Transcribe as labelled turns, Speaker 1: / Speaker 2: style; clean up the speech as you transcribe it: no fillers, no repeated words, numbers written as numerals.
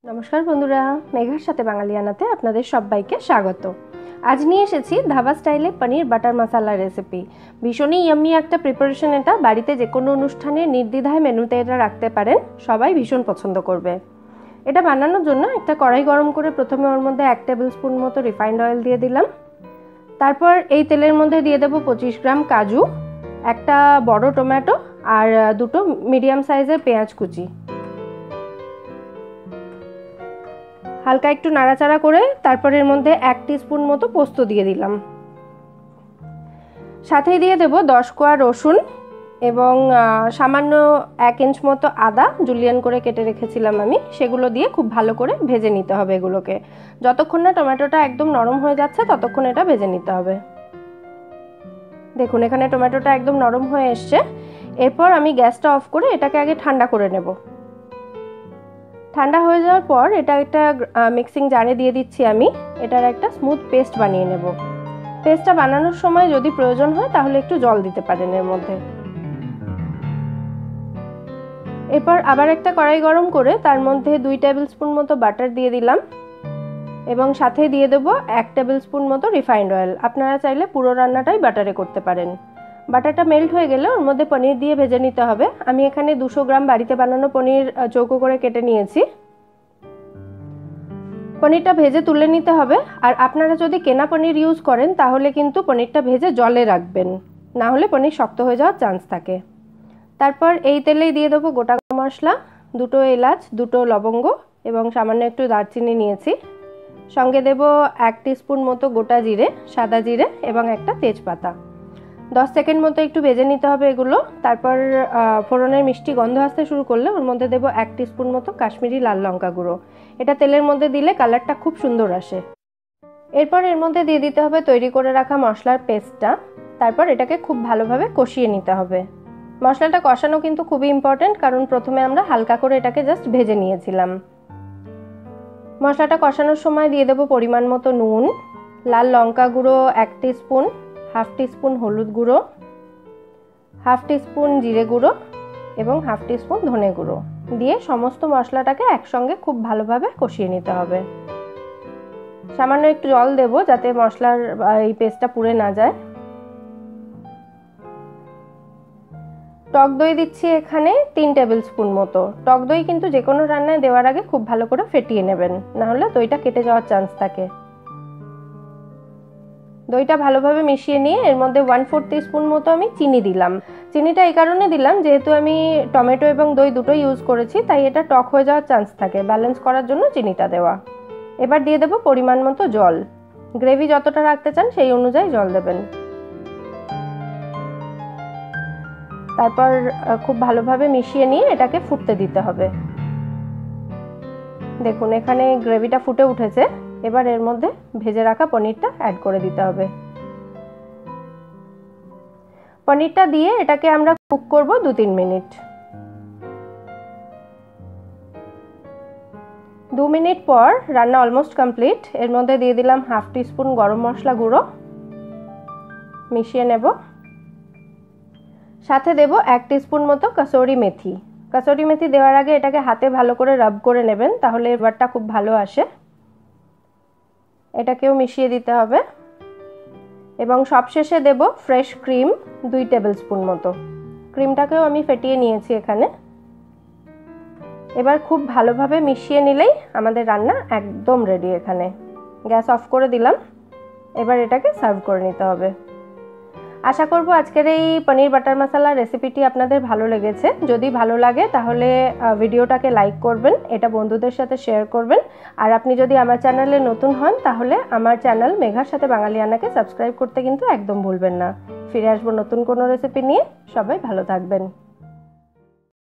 Speaker 1: নমস্কার বন্ধুরা, মেঘার সাথে বাঙালিয়ানাতে আপনাদের সবাইকে স্বাগত। আজ নিয়ে এসেছি ধাবা স্টাইলে পনির বাটার মশলা রেসিপি। ভীষণই ইয়াম্মি একটা প্রিপারেশন। এটা বাড়িতে যে কোনো অনুষ্ঠানে নির্দ্বিধায় মেনুতে এটা রাখতে পারেন, সবাই ভীষণ পছন্দ করবে। এটা বানানোর জন্য একটা কড়াই গরম করে প্রথমে ওর মধ্যে 1 টেবিল স্পুন মতো রিফাইন্ড অয়েল দিয়ে দিলাম। তারপর এই তেলের মধ্যে দিয়ে দেবো 25 গ্রাম কাজু, একটা বড় টমেটো আর দুটো মিডিয়াম সাইজের পেঁয়াজ কুচি। হালকা একটু নাড়াচাড়া করে তারপর এর মধ্যে 1 টিস্পুন মতো পোস্ত দিয়ে দিলাম। সাথেই দিয়ে দেব 10 কোয়া রসুন এবং সামান্য 1 ইঞ্চ মতো আদা জুলিয়ান করে কেটে রেখেছিলাম আমি। সেগুলো দিয়ে খুব ভালো করে ভেজে নিতে হবে এগুলোকে। যতক্ষণ না টমেটোটা একদম নরম হয়ে যাচ্ছে ততক্ষণ এটা ভেজে নিতে হবে। দেখুন এখানে টমেটোটা একদম নরম হয়ে এসছে। এরপর আমি গ্যাসটা অফ করে এটাকে আগে ঠান্ডা করে নেব। ঠান্ডা হয়ে যাওয়ার পর এটা একটা মিক্সিং জারে দিয়ে দিচ্ছি আমি। এটার একটা স্মুথ পেস্ট বানিয়ে নেব। পেস্টটা বানানোর সময় যদি প্রয়োজন হয় তাহলে একটু জল দিতে পারেন এর মধ্যে। এরপর আবার একটা কড়াই গরম করে তার মধ্যে 2 টেবিল স্পুন মতো বাটার দিয়ে দিলাম এবং সাথে দিয়ে দেব 1 টেবিল স্পুন মতো রিফাইন্ড অয়েল। আপনারা চাইলে পুরো রান্নাটাই বাটারে করতে পারেন। বাটারটা মেল্ট হয়ে গেলে ওর মধ্যে পনির দিয়ে ভেজে নিতে হবে। আমি এখানে 200 গ্রাম বাড়িতে বানানো পনির চৌকো করে কেটে নিয়েছি। পনিরটা ভেজে তুলে নিতে হবে। আর আপনারা যদি কেনা পনির ইউজ করেন তাহলে কিন্তু পনিরটা ভেজে জলে রাখবেন, না হলে পনির শক্ত হয়ে যাওয়ার চান্স থাকে। তারপর এই তেলেই দিয়ে দেবো গোটা মশলা, 2টো এলাচ, 2টো লবঙ্গ এবং সামান্য একটু দারচিনি নিয়েছি। সঙ্গে দেব 1 টিস্পুন মতো গোটা জিরে, সাদা জিরে এবং একটা তেজপাতা। 10 সেকেন্ড মতো একটু ভেজে নিতে হবে এগুলো। তারপর ফোড়নের মিষ্টি গন্ধ আসতে শুরু করলে ওর মধ্যে দেব 1 টিস্পুন মতো কাশ্মীরি লাল লঙ্কা গুঁড়ো। এটা তেলের মধ্যে দিলে কালারটা খুব সুন্দর আসে। এরপর এর মধ্যে দিয়ে দিতে হবে তৈরি করে রাখা মশলার পেস্টটা। তারপর এটাকে খুব ভালোভাবে কষিয়ে নিতে হবে। মশলাটা কষানো কিন্তু খুবই ইম্পর্টেন্ট, কারণ প্রথমে আমরা হালকা করে এটাকে জাস্ট ভেজে নিয়েছিলাম। মশলাটা কষানোর সময় দিয়ে দেব পরিমাণ মতো নুন, লাল লঙ্কা গুঁড়ো 1 টিস্পুন, 1/2 টিস্পুন হলুদ গুঁড়ো, 1/2 টিস্পুন জিরে গুঁড়ো এবং 1/2 টিস্পুন ধনে গুঁড়ো দিয়ে সমস্ত মশলাটাকে একসঙ্গে খুব ভালোভাবে কষিয়ে নিতে হবে। সামান্য একটু জল দেব যাতে মশলার এই পেস্টটা পুড়ে না যায়। টক দই দিচ্ছি এখানে 3 টেবিল স্পুন মতো। টক দই কিন্তু যে কোনো রান্নায় দেওয়ার আগে খুব ভালো করে ফেটিয়ে নেবেন, না হলে দইটা কেটে যাওয়ার চান্স থাকে। দইটা ভালোভাবে মিশিয়ে নিয়ে এর মধ্যে 1/4 টিস্পুন মতো আমি চিনি দিলাম। চিনিটা এই কারণে দিলাম যেহেতু আমি টমেটো এবং দই দুটো ইউজ করেছি, তাই এটা টক হয়ে যাওয়ার চান্স থাকে। ব্যালেন্স করার জন্য চিনিটা দেওয়া। এবার দিয়ে দেব পরিমাণ মতো জল। গ্রেভি যতটা রাখতে চান সেই অনুযায়ী জল দেবেন। তারপর খুব ভালোভাবে মিশিয়ে নিয়ে এটাকে ফুটতে দিতে হবে। দেখুন এখানে গ্রেভিটা ফুটে উঠেছে। এবার এর মধ্যে ভেজে রাখা পনিরটা অ্যাড করে দিতে হবে। পনিরটা দিয়ে এটাকে আমরা কুক করব 2-3 মিনিট। 2 মিনিট পর রান্না অলমোস্ট কমপ্লিট। এর মধ্যে দিয়ে দিলাম 1/2 টিস্পুন গরম মশলা গুঁড়ো, মিশিয়ে নেব। সাথে দেব 1 টিস্পুন মতো কাসৌরি মেথি। কাসৌরি মেথি দেওয়ার আগে এটাকে হাতে ভালো করে রাব করে নেবেন, তাহলে এবারটা খুব ভালো আসে। এটাকেও মিশিয়ে দিতে হবে এবং সবশেষে দেব ফ্রেশ ক্রিম 2 টেবিল স্পুন মতো। ক্রিমটাকেও আমি ফেটিয়ে নিয়েছি এখানে। এবার খুব ভালোভাবে মিশিয়ে নিলেই আমাদের রান্না একদম রেডি। এখানে গ্যাস অফ করে দিলাম। এবার এটাকে সার্ভ করে নিতে হবে। আশা করব আজকের এই পনির বাটার মশলা রেসিপিটি আপনাদের ভালো লেগেছে। যদি ভালো লাগে তাহলে ভিডিওটাকে লাইক করবেন, এটা বন্ধুদের সাথে শেয়ার করবেন। আর আপনি যদি আমার চ্যানেলে নতুন হন তাহলে আমার চ্যানেল মেঘার সাথে বাঙালিয়ানাকে সাবস্ক্রাইব করতে কিন্তু একদম ভুলবেন না। ফিরে আসবো নতুন কোনো রেসিপি নিয়ে। সবাই ভালো থাকবেন।